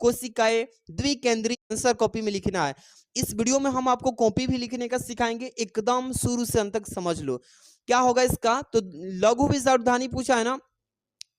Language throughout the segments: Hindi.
कोशिकाएं द्विकेंद्रीय, आंसर कॉपी में लिखना है। इस वीडियो में हम आपको कॉपी भी लिखने का सिखाएंगे, एकदम शुरू से अंत तक समझ लो। क्या होगा इसका, तो लघु विषाणुधानी पूछा है ना,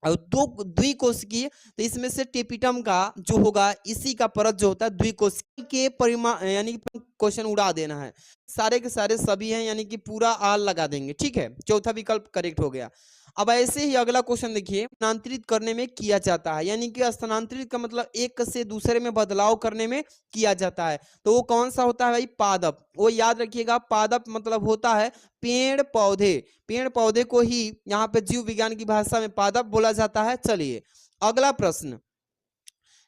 और दो द्विकोशिकीय, तो इसमें से टेपिटम का जो होगा इसी का परत जो होता है द्विकोशिकीय के परिमाण, यानी कि क्वेश्चन उड़ा देना है, सारे के सारे सभी हैं, यानी कि पूरा आल लगा देंगे, ठीक है। चौथा विकल्प करेक्ट हो गया। अब ऐसे ही अगला क्वेश्चन देखिए, स्थानांतरित करने में किया जाता है, यानी कि स्थानांतरित का मतलब एक से दूसरे में बदलाव करने में किया जाता है, तो वो कौन सा होता है भाई, पादप। वो याद रखिएगा, पादप मतलब होता है पेड़ पौधे, पेड़ पौधे को ही यहाँ पे जीव विज्ञान की भाषा में पादप बोला जाता है। चलिए अगला प्रश्न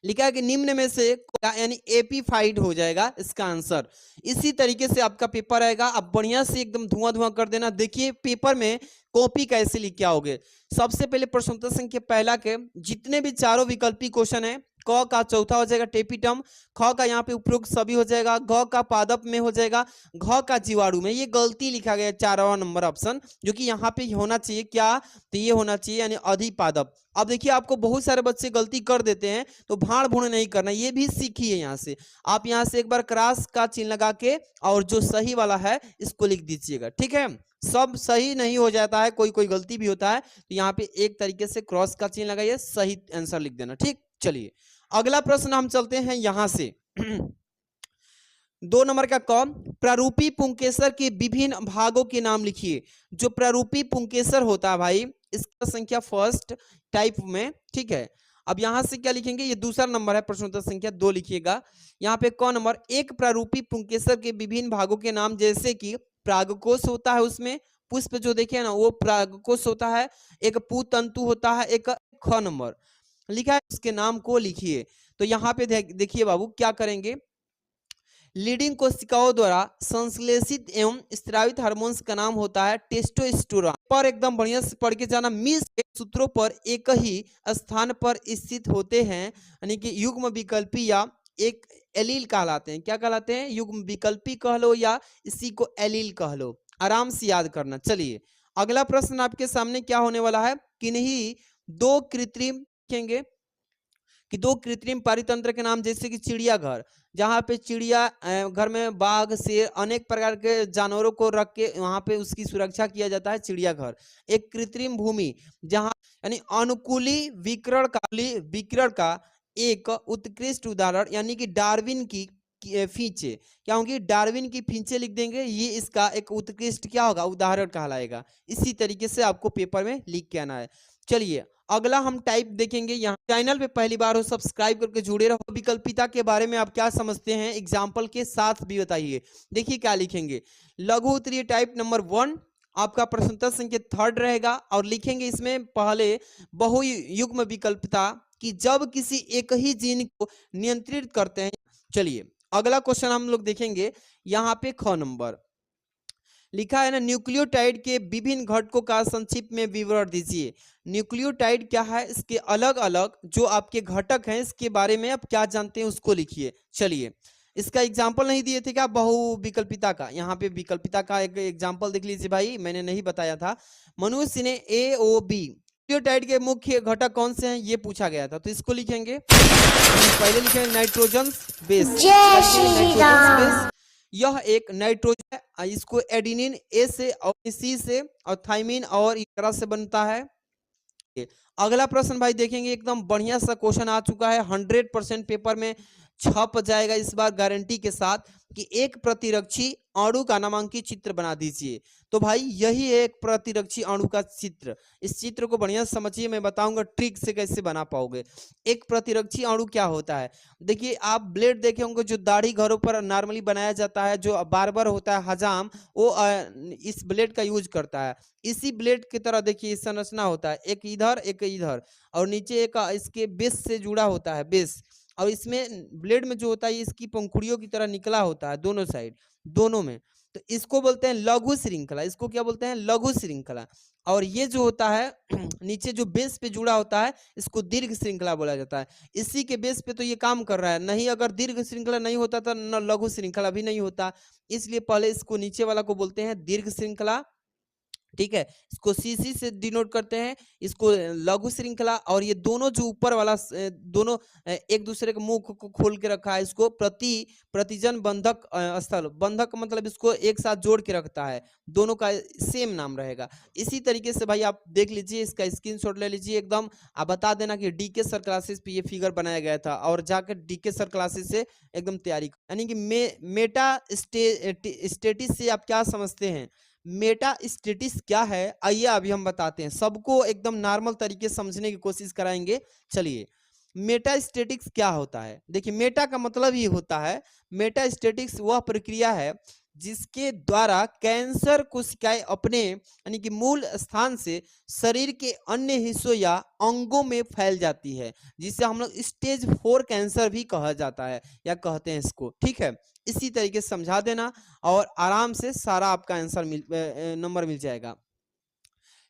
लिखा है कि निम्न में से यानी एपीफाइट हो जाएगा इसका आंसर। इसी तरीके से आपका पेपर आएगा, आप बढ़िया से एकदम धुआं धुआं कर देना। देखिए पेपर में कॉपी कैसे लिख के आओगे। सबसे पहले प्रश्न उत्तर संख्या पहला के जितने भी चारों विकल्पी क्वेश्चन है, क का चौथा हो जाएगा टेपिटम, ख का यहाँ पे उपरोक्त सभी हो जाएगा, ग का पादप में हो जाएगा, घ का जीवाणु में। ये गलती लिखा गया चारवां नंबर ऑप्शन, जो कि यहाँ पे होना चाहिए क्या, तो ये होना चाहिए यानी अधिपादप। अब देखिए आपको बहुत सारे बच्चे गलती कर देते हैं, तो भाड़ भूड़ नहीं करना, ये भी सीखिए। यहाँ से आप यहाँ से एक बार क्रॉस का चिन्ह लगा के और जो सही वाला है इसको लिख दीजिएगा, ठीक है। सब सही नहीं हो जाता है, कोई कोई गलती भी होता है, तो यहाँ पे एक तरीके से क्रॉस का चिन्ह लगाइए, सही आंसर लिख देना, ठीक। चलिए अगला प्रश्न हम चलते हैं यहां से 2 नंबर का क, प्रारूपी पुंकेसर के विभिन्न भागों के नाम लिखिए। जो प्रारूपी पुंकेसर होता है भाई, इसका संख्या फर्स्ट टाइप में, ठीक है। अब यहां से क्या लिखेंगे, ये दूसरा नंबर है, प्रश्न उत्तर संख्या 2 लिखिएगा। यहाँ पे क नंबर, एक प्रारूपी पुंकेसर के विभिन्न भागों के नाम, जैसे कि प्रागकोश होता है, उसमें पुष्प जो देखे ना वो प्रागकोश होता है, एक पुतंतु होता है, एक ख नंबर लिखा है, उसके नाम को लिखिए। तो यहाँ पे देखिए बाबू क्या करेंगे, लीडिंग कोशिकाओं द्वारा संश्लेषित एवं स्रावित हार्मोन्स का नाम होता है टेस्टोस्टेरोन। पर एकदम बढ़िया से पढ़ के जाना, मिस सूत्रों पर एक ही स्थान पर स्थित होते हैं, यानी कि युग्म विकल्पी या एक एलील कहलाते हैं। क्या कहलाते हैं, युग्म विकल्पी कह लो या इसी को एलील कह लो, आराम से याद करना। चलिए अगला प्रश्न आपके सामने क्या होने वाला है, किन्हीं दो कृत्रिम लिखेंगे कि दो कृत्रिम पारितंत्र के नाम, जैसे कि चिड़ियाघर, जहाँ पे चिड़िया घर में बाघ शेर अनेक प्रकार के जानवरों को रख के वहां पे उसकी सुरक्षा किया जाता है, चिड़ियाघर। एक कृत्रिम भूमि जहाँ यानी अनुकूली विकिरण का एक उत्कृष्ट उदाहरण, यानी कि डार्विन की फींचे, क्या होंगी, डार्विन की फींचे लिख देंगे, ये इसका एक उत्कृष्ट क्या होगा, उदाहरण कहलाएगा। इसी तरीके से आपको पेपर में लिख के आना है। चलिए अगला हम टाइप देखेंगे। यहाँ चैनल पे पहली बार हो सब्सक्राइब करके जुड़े रहो। विकल्पिता के बारे में आप क्या समझते हैं, एग्जाम्पल के साथ भी बताइए। देखिए क्या लिखेंगे, लघु उत्तरीय टाइप नंबर 1 आपका प्रश्न उत्तर संख्या 3 रहेगा, और लिखेंगे इसमें पहले बहुयुग्म विकल्पिता कि जब किसी एक ही जीन को नियंत्रित करते हैं। चलिए अगला क्वेश्चन हम लोग देखेंगे, यहाँ पे ख नंबर लिखा है ना, न्यूक्लियोटाइड के विभिन्न घटकों का संक्षिप्त में विवरण दीजिए। न्यूक्लियोटाइड क्या है, इसके अलग अलग जो आपके घटक हैं, इसके बारे में आप क्या जानते हैं उसको लिखिए। चलिए इसका एग्जाम्पल नहीं दिए थे क्या, बहुविकल्पिता का, यहाँ पे विकल्पिता का एक एग्जाम्पल देख लीजिए भाई, मैंने नहीं बताया था। मनुष्य ने AOB न्यूक्लियोटाइड के मुख्य घटक कौन से हैं ये पूछा गया था, तो इसको लिखेंगे पहले लिखेंगे नाइट्रोजन बेस। यह एक नाइट्रोजन है, इसको एडिनिन ए से और सी से और थाइमिन और इस तरह से बनता है। अगला प्रश्न भाई देखेंगे, एकदम बढ़िया सा क्वेश्चन आ चुका है, 100% पेपर में छप जाएगा इस बार गारंटी के साथ, कि एक प्रतिरक्षी अणु का नामांकित चित्र बना दीजिए। तो भाई यही है एक प्रतिरक्षी अणु का चित्र। इस चित्र को बढ़िया समझिए, मैं बताऊंगा ट्रिक से कैसे बना पाओगे। एक प्रतिरक्षी अणु क्या होता है, देखिए आप ब्लेड देखे होंगे जो दाढ़ी घरों पर नॉर्मली बनाया जाता है, जो बार्बर होता है हजाम, वो इस ब्लेड का यूज करता है। इसी ब्लेड की तरह देखिए संरचना होता है, एक इधर एक इधर, और नीचे एक इसके बेस से जुड़ा होता है बेस, और इसमें ब्लेड में जो होता है इसकी पंखुड़ियों की तरह निकला होता है दोनों साइड, दोनों में, तो इसको बोलते हैं लघु श्रृंखला। इसको क्या बोलते हैं, लघु श्रृंखला। और ये जो होता है नीचे जो बेस पे जुड़ा होता है इसको दीर्घ श्रृंखला बोला जाता है। इसी के बेस पे तो ये काम कर रहा है, नहीं अगर दीर्घ श्रृंखला नहीं होता तो न लघु श्रृंखला भी नहीं होता, इसलिए पहले इसको नीचे वाला को बोलते हैं दीर्घ श्रृंखला, ठीक है, इसको सीसी से डिनोट करते हैं, इसको लघु श्रृंखला, और ये दोनों जो ऊपर वाला दोनों एक दूसरे के मुंह को खोल के रखा है, इसको प्रतिजन बंधक स्थल, बंधक मतलब इसको एक साथ जोड़ के रखता है, दोनों का सेम नाम रहेगा। इसी तरीके से भाई आप देख लीजिए, इसका स्क्रीनशॉट ले लीजिए एकदम, आप बता देना कि डीके सर क्लासेस पे ये फिगर बनाया गया था, और जाकर डीके सर क्लासेस से एकदम तैयारी, यानी कि मेटा स्टेटिस से आप क्या समझते हैं, मेटा स्टेटिस क्या है, आइए अभी हम बताते हैं, सबको एकदम नॉर्मल तरीके से समझने की कोशिश कराएंगे। चलिए, मेटा स्टेटिक्स क्या होता है, देखिए मेटा का मतलब ही होता है, मेटा स्टेटिक्स वह प्रक्रिया है जिसके द्वारा कैंसर कोशिकाएं अपने यानी कि मूल स्थान से शरीर के अन्य हिस्सों या अंगों में फैल जाती है, जिसे हम लोग स्टेज 4 कैंसर भी कहा जाता है या कहते हैं इसको। ठीक है, इसी तरीके से समझा देना और आराम से सारा आपका आंसर नंबर मिल जाएगा।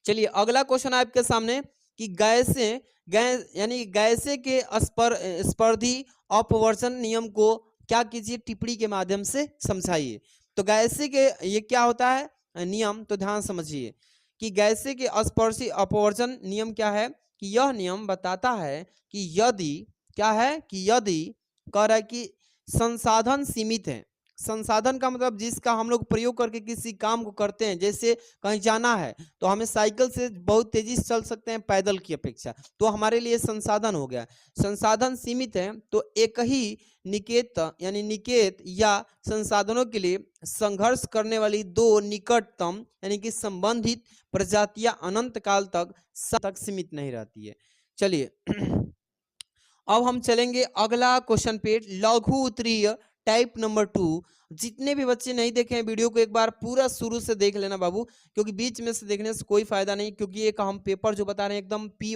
चलिए अगला क्वेश्चन आपके सामने कि गैस यानी गैसे के स्पर्धी अपवर्जन नियम को क्या कीजिए, टिप्पणी के माध्यम से समझाइए। तो गैसे के ये क्या होता है नियम, तो ध्यान समझिए कि गैसे के स्पर्शी अपवर्जन नियम क्या है, कि यह नियम बताता है कि यदि क्या है, कि यदि कह रहा है कि संसाधन सीमित है, संसाधन का मतलब जिसका हम लोग प्रयोग करके किसी काम को करते हैं, जैसे कहीं जाना है तो हमें साइकिल से बहुत तेजी से चल सकते हैं पैदल की अपेक्षा, तो हमारे लिए संसाधन हो गया, संसाधन सीमित है, तो एक ही निकेत यानी निकेत या संसाधनों के लिए संघर्ष करने वाली दो निकटतम यानी कि संबंधित प्रजातियां अनंत काल तक सीमित नहीं रहती है। चलिए अब हम चलेंगे अगला क्वेश्चन पे, लघु उत्तरीय टाइप नंबर 2। जितने भी बच्चे नहीं देखे हैं वीडियो को एक बार पूरा शुरू से देख लेना बाबू, क्योंकि बीच में से देखने से कोई फायदा नहीं, क्योंकि एक हम पेपर जो बता रहे हैं एकदम पी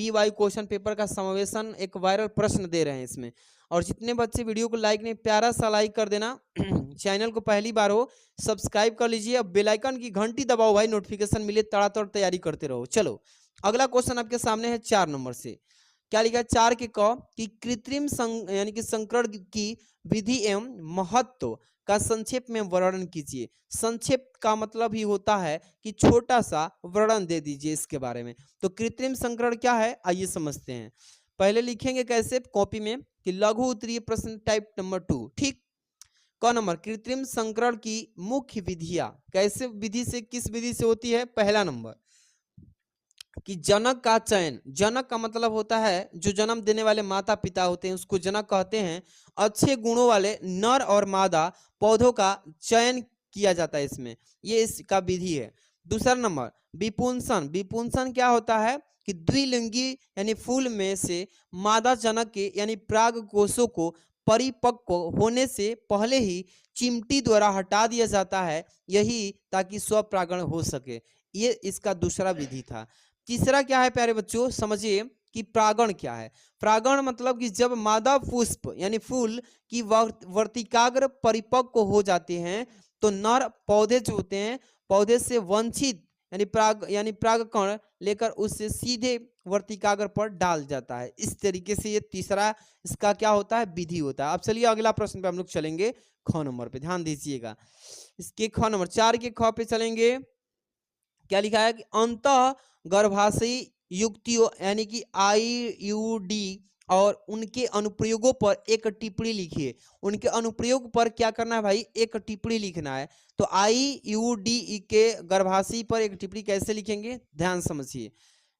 वाई क्वेश्चन पेपर का समावेशन एक वायरल प्रश्न दे रहे हैं इसमें। और जितने बच्चे वीडियो को लाइक नहीं, प्यारा सा लाइक कर देना चैनल को पहली बार हो सब्सक्राइब कर लीजिए, अब बेल आइकन की घंटी दबाओ भाई, नोटिफिकेशन मिले, तड़ातड़ तैयारी करते रहो। चलो अगला क्वेश्चन आपके सामने है 4 नंबर से, क्या लिखा है 4 के क कि कृत्रिम यानी कि संकरण की विधि एवं महत्व का संक्षेप में वर्णन कीजिए। संक्षेप का मतलब ही होता है कि छोटा सा वर्णन दे दीजिए इसके बारे में। तो कृत्रिम संकरण क्या है आइए समझते हैं। पहले लिखेंगे कैसे कॉपी में कि लघु उत्तरीय प्रश्न टाइप नंबर 2। ठीक, क नंबर कृत्रिम संकरण की मुख्य विधियां कैसे विधि से किस विधि से होती है। पहला नंबर कि जनक का चयन, जनक का मतलब होता है जो जन्म देने वाले माता पिता होते हैं उसको जनक कहते हैं। अच्छे गुणों वाले नर और मादा पौधों का चयन किया जाता है इसमें, ये इसका विधि है। दूसरा नंबर विपुंसन, विपुंसन क्या होता है कि द्विलिंगी यानी फूल में से मादा जनक के यानी प्राग कोशों को परिपक्व होने से पहले ही चिमटी द्वारा हटा दिया जाता है, यही ताकि स्वपरागण हो सके, ये इसका दूसरा विधि था। तीसरा क्या है प्यारे बच्चों समझिए कि प्रागण क्या है। प्रागण मतलब कि जब मादा पुष्प यानी फूल की वर्तिकाग्र परिपक्व हो जाते हैं तो नर पौधे जो होते हैं पौधे से वंचित यानी प्रागकण लेकर उससे सीधे वर्तिकाग्र पर डाल जाता है। इस तरीके से ये तीसरा इसका क्या होता है विधि होता है। अब चलिए अगला प्रश्न पे हम लोग चलेंगे, ख नंबर पे ध्यान दीजिएगा। इसके ख नंबर 4 के ख पे चलेंगे, क्या लिखा है कि अंतः गर्भाशयी युक्तियों यानी कि आईयूडी और उनके अनुप्रयोगों पर एक टिप्पणी लिखिए। उनके अनुप्रयोग पर क्या करना है भाई, एक टिप्पणी लिखना है। तो आईयूडी के गर्भाशयी पर एक टिप्पणी कैसे लिखेंगे ध्यान समझिए।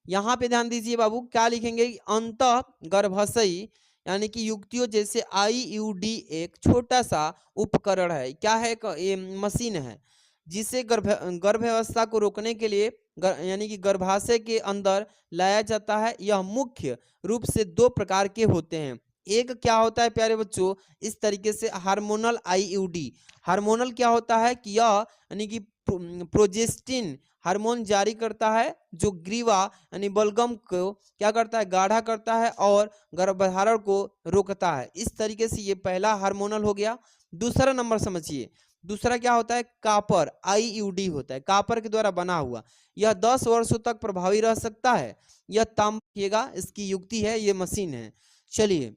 यहाँ पे ध्यान दीजिए बाबू, क्या लिखेंगे अंतः गर्भाशयी यानी कि युक्तियों जैसे आईयूडी एक छोटा सा उपकरण है, क्या है ये मशीन है जिसे गर्भावस्था को रोकने के लिए यानी कि गर्भाशय के अंदर लाया जाता है। यह मुख्य रूप से 2 प्रकार के होते हैं। एक क्या होता है प्यारे बच्चों इस तरीके से हार्मोनल आईयूडी, हार्मोनल क्या होता है कि यह यानी कि प्रोजेस्टिन हार्मोन जारी करता है जो ग्रीवा यानी बलगम को क्या करता है गाढ़ा करता है और गर्भधारण को रोकता है। इस तरीके से ये पहला हार्मोनल हो गया। दूसरा नंबर समझिए, दूसरा क्या होता है कापर आईयूडी होता है, कापर के द्वारा बना हुआ, यह 10 वर्षों तक प्रभावी रह सकता है। यह तांबा इसकी युक्ति है, ये मशीन है। चलिए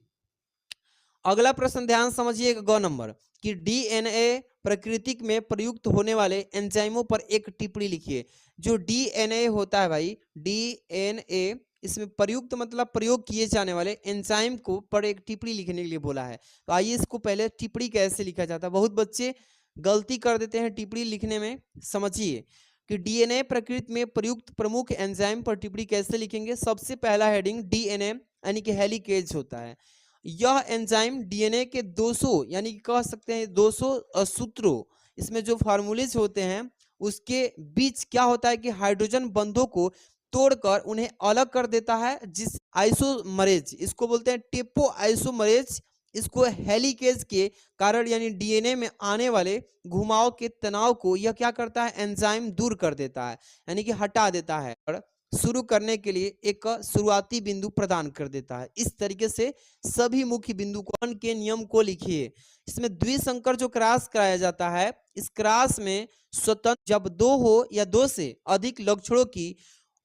अगला प्रश्न ध्यान समझिएगा ग नंबर कि डीएनए प्राकृतिक में प्रयुक्त होने वाले एंजाइमों पर एक टिप्पणी लिखिए। जो डीएनए होता है भाई, डीएनए, इसमें प्रयुक्त मतलब प्रयोग किए जाने वाले एंजाइम को पर एक टिप्पणी लिखने के लिए बोला है। तो आइए इसको पहले टिप्पणी कैसे लिखा जाता है। बहुत बच्चे गलती कर देते हैं टिप्पणी लिखने में। समझिए कि डीएनए प्रकृति में प्रयुक्त प्रमुख एंजाइम पर टिप्पणी कैसे लिखेंगे। सबसे पहला हेडिंग डीएनए यानी कि हेलिकेज होता है। यह एंजाइम डीएनए के 200 यानी कि कह सकते हैं 200 सूत्रों, इसमें जो फार्मूलेज होते हैं उसके बीच क्या होता है कि हाइड्रोजन बंधों को तोड़कर उन्हें अलग कर देता है, जिस आइसोमरेज, इसको बोलते हैं टेपो आइसोमरेज। इसको हेलिकेज के कारण यानी डीएनए में आने वाले घुमाव के तनाव को यह क्या करता है, एंजाइम दूर कर देता है, यानी कि हटा देता है और शुरू करने के लिए एक शुरुआती बिंदु प्रदान कर देता है। इस तरीके से सभी मुख्य बिंदु के नियम को लिखिए। इसमें द्विसंकर जो क्रॉस कराया जाता है, इस क्रॉस में स्वतंत्र जब 2 हो या 2 से अधिक लक्षणों की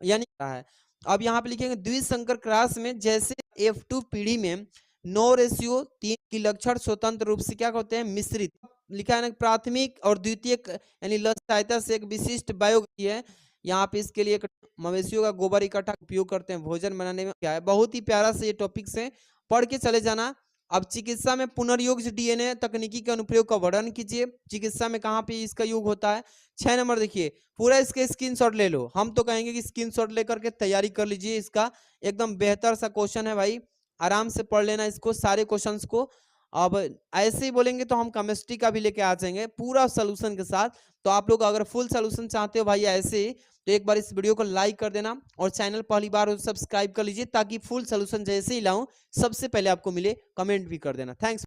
यानी है। अब यहाँ पे लिखेंगे द्विसंकर क्रॉस में जैसे F2 पीढ़ी में 9:3 की लक्षण स्वतंत्र रूप से क्या होते हैं, मिश्रित। लिखा है ना, प्राथमिक और द्वितीयक यानी सहायता से एक विशिष्ट बायो है। यहाँ पे इसके लिए मवेशियों का गोबर इकट्ठा उपयोग करते हैं भोजन बनाने में। क्या है, बहुत ही प्यारा से ये टॉपिक्स है, पढ़ के चले जाना। अब चिकित्सा में पुनर्योग डीएनए तकनीकी के अनुप्रयोग का वर्णन कीजिए। चिकित्सा में कहाँ पे इसका योग होता है। 6 नंबर देखिए, पूरा इसके स्क्रीनशॉट ले लो। हम तो कहेंगे कि स्क्रीनशॉट लेकर के तैयारी कर लीजिए। इसका एकदम बेहतर सा क्वेश्चन है भाई, आराम से पढ़ लेना इसको, सारे क्वेश्चंस को। अब ऐसे ही बोलेंगे तो हम केमिस्ट्री का भी लेके आ जाएंगे पूरा सोल्यूशन के साथ। तो आप लोग अगर फुल सोल्यूशन चाहते हो भाई ऐसे ही, तो एक बार इस वीडियो को लाइक कर देना और चैनल पहली बार हो सब्सक्राइब कर लीजिए, ताकि फुल सोल्यूशन जैसे ही लाऊं सबसे पहले आपको मिले। कमेंट भी कर देना। थैंक्स।